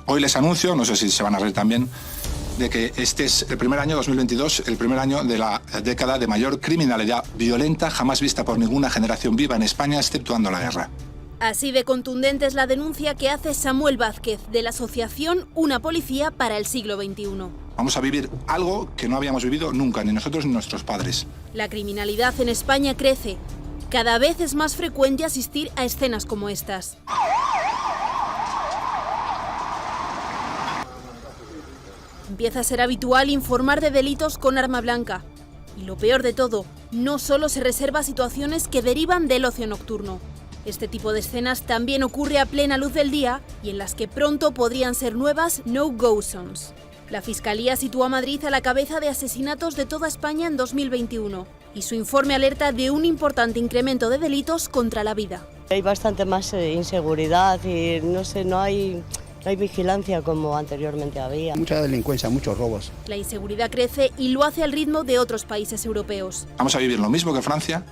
Hoy les anuncio, no sé si se van a reír también, de que este es el primer año, 2022, el primer año de la década de mayor criminalidad violenta jamás vista por ninguna generación viva en España, exceptuando la guerra. Así de contundente es la denuncia que hace Samuel Vázquez de la asociación Una Policía para el Siglo XXI. Vamos a vivir algo que no habíamos vivido nunca, ni nosotros ni nuestros padres. La criminalidad en España crece. Cada vez es más frecuente asistir a escenas como estas. Empieza a ser habitual informar de delitos con arma blanca. Y lo peor de todo, no solo se reserva situaciones que derivan del ocio nocturno. Este tipo de escenas también ocurre a plena luz del día y en las que pronto podrían ser nuevas no-go zones. La Fiscalía sitúa a Madrid a la cabeza de asesinatos de toda España en 2021 y su informe alerta de un importante incremento de delitos contra la vida. Hay bastante más inseguridad y no hay vigilancia como anteriormente había. Mucha delincuencia, muchos robos. La inseguridad crece y lo hace al ritmo de otros países europeos. Vamos a vivir lo mismo que Francia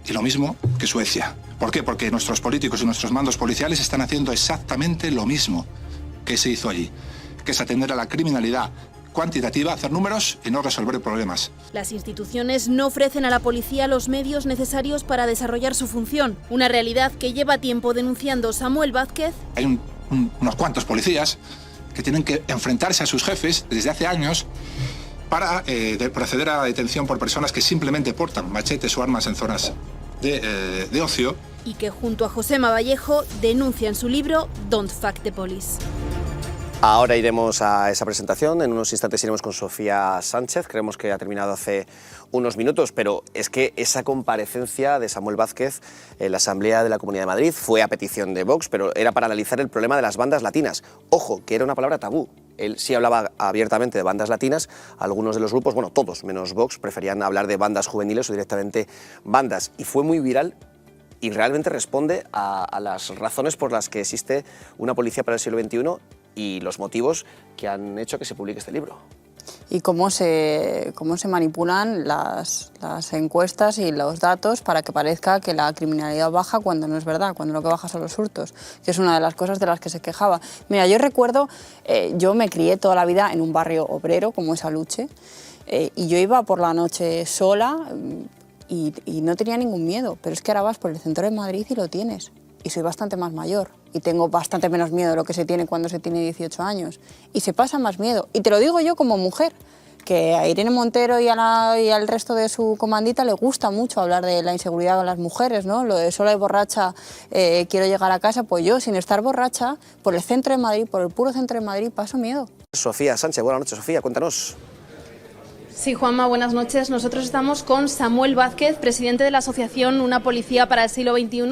y lo mismo que Suecia. ¿Por qué? Porque nuestros políticos y nuestros mandos policiales están haciendo exactamente lo mismo que se hizo allí, que es atender a la criminalidad cuantitativa, hacer números y no resolver problemas. Las instituciones no ofrecen a la policía los medios necesarios para desarrollar su función, una realidad que lleva tiempo denunciando Samuel Vázquez. Hay unos cuantos policías que tienen que enfrentarse a sus jefes desde hace años para proceder a la detención por personas que simplemente portan machetes o armas en zonas de ocio. Y que junto a Josema Vallejo denuncia en su libro Don't Fuck the Police. Ahora iremos a esa presentación, en unos instantes iremos con Sofía Sánchez, creemos que ha terminado hace unos minutos, pero es que esa comparecencia de Samuel Vázquez en la Asamblea de la Comunidad de Madrid fue a petición de Vox, pero era para analizar el problema de las bandas latinas. Ojo, que era una palabra tabú. Él sí hablaba abiertamente de bandas latinas, algunos de los grupos, bueno, todos menos Vox, preferían hablar de bandas juveniles o directamente bandas, y fue muy viral. Y realmente responde a las razones por las que existe una policía para el siglo XXI y los motivos que han hecho que se publique este libro. Y cómo se manipulan las encuestas y los datos para que parezca que la criminalidad baja cuando no es verdad, cuando lo que baja son los hurtos, que es una de las cosas de las que se quejaba. Mira, yo recuerdo, yo me crié toda la vida en un barrio obrero como es Aluche, y yo iba por la noche sola y no tenía ningún miedo, pero es que ahora vas por el centro de Madrid y lo tienes. Y soy bastante más mayor y tengo bastante menos miedo de lo que se tiene cuando se tiene 18 años. Y se pasa más miedo. Y te lo digo yo como mujer, que a Irene Montero y al resto de su comandita le gusta mucho hablar de la inseguridad con las mujeres, ¿no? Lo de sola y borracha quiero llegar a casa, pues yo sin estar borracha, por el centro de Madrid, por el puro centro de Madrid, paso miedo. Sofía Sánchez, buenas noches, Sofía, cuéntanos. Sí, Juanma, buenas noches. Nosotros estamos con Samuel Vázquez, presidente de la asociación Una Policía para el Siglo XXI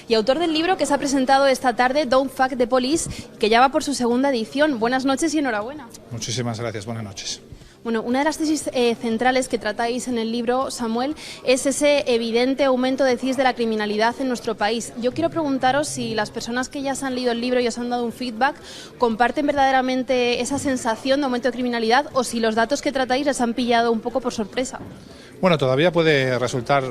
y autor del libro que se ha presentado esta tarde, Don't Fuck the Police, que ya va por su segunda edición. Buenas noches y enhorabuena. Muchísimas gracias, buenas noches. Bueno, una de las tesis centrales que tratáis en el libro, Samuel, es ese evidente aumento, decís, de la criminalidad en nuestro país. Yo quiero preguntaros si las personas que ya se han leído el libro y os han dado un feedback comparten verdaderamente esa sensación de aumento de criminalidad o si los datos que tratáis les han pillado un poco por sorpresa. Bueno, todavía puede resultar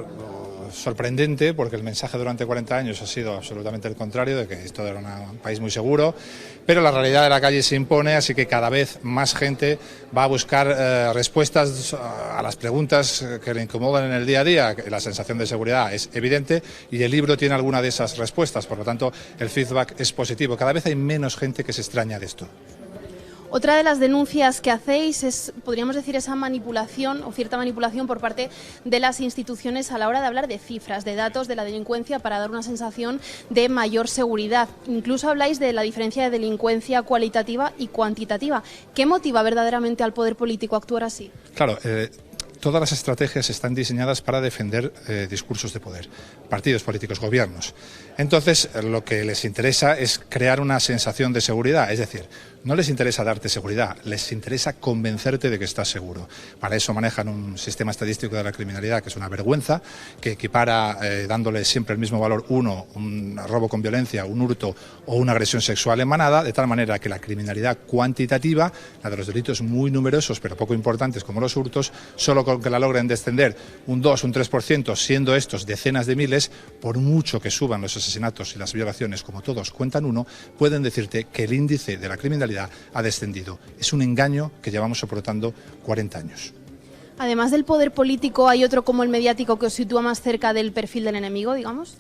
sorprendente porque el mensaje durante 40 años ha sido absolutamente el contrario, de que esto era un país muy seguro, pero la realidad de la calle se impone, así que cada vez más gente va a buscar respuestas a las preguntas que le incomodan en el día a día. La sensación de seguridad es evidente y el libro tiene alguna de esas respuestas, por lo tanto el feedback es positivo. Cada vez hay menos gente que se extraña de esto. Otra de las denuncias que hacéis es, podríamos decir, esa manipulación o cierta manipulación por parte de las instituciones a la hora de hablar de cifras, de datos de la delincuencia para dar una sensación de mayor seguridad. Incluso habláis de la diferencia de delincuencia cualitativa y cuantitativa. ¿Qué motiva verdaderamente al poder político a actuar así? Claro, todas las estrategias están diseñadas para defender discursos de poder, partidos políticos, gobiernos. Entonces, lo que les interesa es crear una sensación de seguridad, es decir, No les interesa darte seguridad, les interesa convencerte de que estás seguro. Para eso manejan un sistema estadístico de la criminalidad que es una vergüenza, que equipara dándole siempre el mismo valor un robo con violencia, un hurto o una agresión sexual en manada, de tal manera que la criminalidad cuantitativa, la de los delitos muy numerosos pero poco importantes como los hurtos, solo con que la logren descender un 2, un 3%, siendo estos decenas de miles, por mucho que suban los asesinatos y las violaciones, como todos cuentan uno, pueden decirte que el índice de la criminalidad ha descendido. Es un engaño que llevamos soportando 40 años. Además del poder político, ¿hay otro como el mediático que os sitúa más cerca del perfil del enemigo, digamos?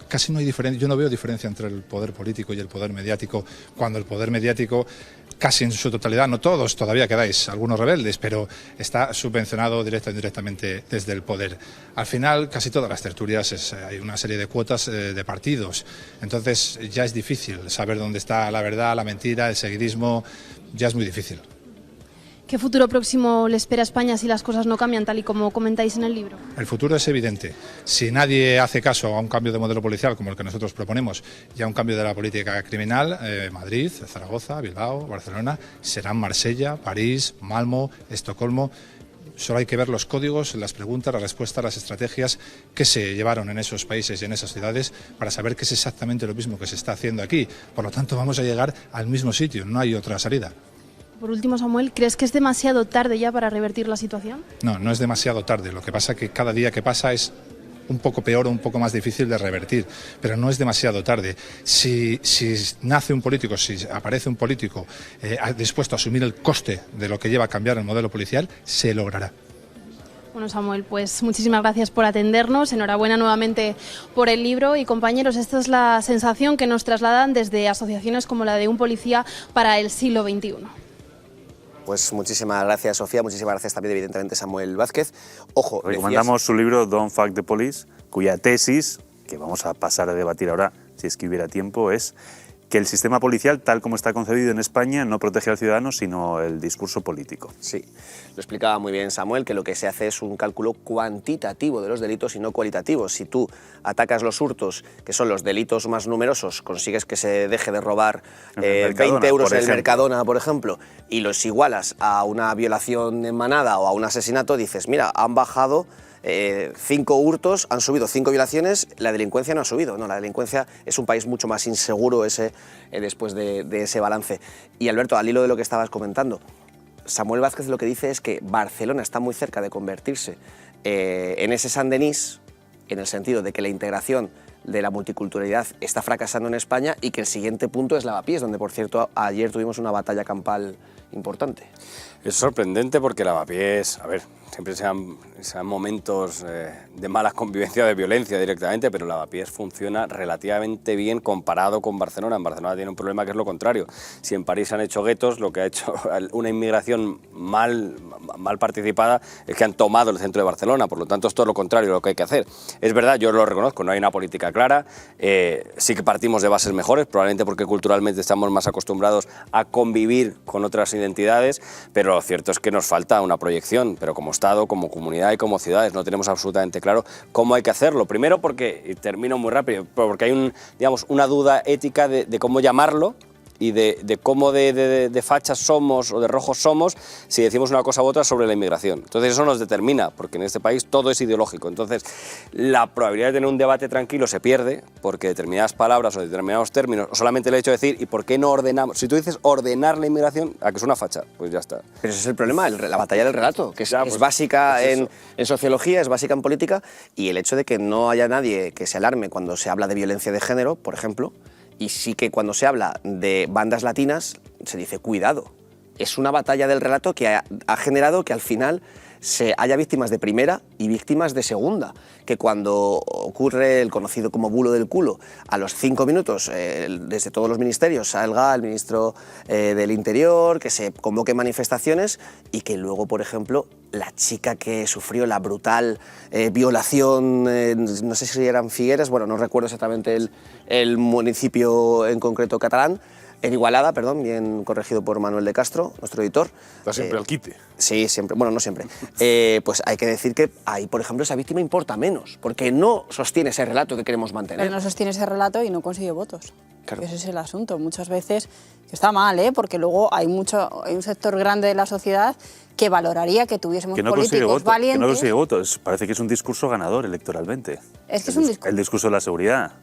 Casi no hay diferencia, yo no veo diferencia entre el poder político y el poder mediático, cuando el poder mediático, casi en su totalidad, no todos, todavía quedáis algunos rebeldes, pero está subvencionado directa e indirectamente desde el poder. Al final, casi todas las tertulias hay una serie de cuotas de partidos, entonces ya es difícil saber dónde está la verdad, la mentira, el seguidismo, ya es muy difícil. ¿Qué futuro próximo le espera a España si las cosas no cambian tal y como comentáis en el libro? El futuro es evidente. Si nadie hace caso a un cambio de modelo policial como el que nosotros proponemos y a un cambio de la política criminal, Madrid, Zaragoza, Bilbao, Barcelona, serán Marsella, París, Malmo, Estocolmo. Solo hay que ver los códigos, las preguntas, las respuestas, las estrategias que se llevaron en esos países y en esas ciudades para saber que es exactamente lo mismo que se está haciendo aquí. Por lo tanto, vamos a llegar al mismo sitio, no hay otra salida. Por último, Samuel, ¿crees que es demasiado tarde ya para revertir la situación? No, no es demasiado tarde. Lo que pasa es que cada día que pasa es un poco peor o un poco más difícil de revertir, pero no es demasiado tarde. Si nace un político, si aparece un político dispuesto a asumir el coste de lo que lleva a cambiar el modelo policial, se logrará. Bueno, Samuel, pues muchísimas gracias por atendernos, enhorabuena nuevamente por el libro y compañeros, esta es la sensación que nos trasladan desde asociaciones como la de Un Policía para el Siglo XXI. Pues muchísimas gracias, Sofía, muchísimas gracias también, evidentemente, Samuel Vázquez. Ojo, recomendamos su libro Don't Fuck the Police, cuya tesis, que vamos a pasar a debatir ahora, si es que hubiera tiempo, es que el sistema policial, tal como está concebido en España, no protege al ciudadano, sino el discurso político. Sí, lo explicaba muy bien Samuel, que lo que se hace es un cálculo cuantitativo de los delitos y no cualitativo. Si tú atacas los hurtos, que son los delitos más numerosos, consigues que se deje de robar 20 euros en el Mercadona, por ejemplo, y los igualas a una violación en manada o a un asesinato, dices, mira, han bajado 5 hurtos, han subido 5 violaciones, la delincuencia no ha subido. No, la delincuencia es un país mucho más inseguro después de ese balance. Y Alberto, al hilo de lo que estabas comentando, Samuel Vázquez lo que dice es que Barcelona está muy cerca de convertirse en ese Saint-Denis, en el sentido de que la integración de la multiculturalidad está fracasando en España y que el siguiente punto es Lavapiés, donde, por cierto, ayer tuvimos una batalla campal importante. Es sorprendente porque Lavapiés, a ver, siempre sean momentos de mala convivencia, de violencia directamente, pero Lavapiés funciona relativamente bien comparado con Barcelona. En Barcelona tiene un problema que es lo contrario. Si en París han hecho guetos, lo que ha hecho una inmigración mal participada es que han tomado el centro de Barcelona, por lo tanto es todo lo contrario de lo que hay que hacer. Es verdad, yo lo reconozco, no hay una política clara, sí que partimos de bases mejores, probablemente porque culturalmente estamos más acostumbrados a convivir con otras identidades, pero lo cierto es que nos falta una proyección, pero como Estado, como comunidad y como ciudades no tenemos absolutamente claro cómo hay que hacerlo. Primero porque, y termino muy rápido, porque hay una duda ética de cómo llamarlo y de cómo de fachas somos o de rojos somos si decimos una cosa u otra sobre la inmigración. Entonces eso nos determina, porque en este país todo es ideológico. Entonces la probabilidad de tener un debate tranquilo se pierde porque determinadas palabras o determinados términos, o solamente el hecho de decir, ¿y por qué no ordenamos? Si tú dices ordenar la inmigración, ¿a que es una facha? Pues ya está. Pero ese es el problema, la batalla del relato, que es básica en sociología, es básica en política, y el hecho de que no haya nadie que se alarme cuando se habla de violencia de género, por ejemplo, y sí que cuando se habla de bandas latinas se dice cuidado. Es una batalla del relato que ha generado que al final se haya víctimas de primera y víctimas de segunda, que cuando ocurre el conocido como bulo del culo, a los 5 minutos desde todos los ministerios salga el ministro del Interior, que se convoquen manifestaciones y que luego, por ejemplo, la chica que sufrió la brutal violación, no sé si eran Figueres, bueno, no recuerdo exactamente el municipio en concreto catalán, en Igualada, perdón, bien corregido por Manuel de Castro, nuestro editor. Está siempre al quite. Sí, siempre, bueno, no siempre. Pues hay que decir que ahí, por ejemplo, esa víctima importa menos, porque no sostiene ese relato que queremos mantener. Pero no sostiene ese relato y no consigue votos. Claro. Ese es el asunto. Muchas veces, que está mal, porque luego hay un sector grande de la sociedad que valoraría que tuviésemos políticos valientes. Que no consigue votos. Parece que es un discurso ganador electoralmente. Es que es un discurso. El discurso de la seguridad.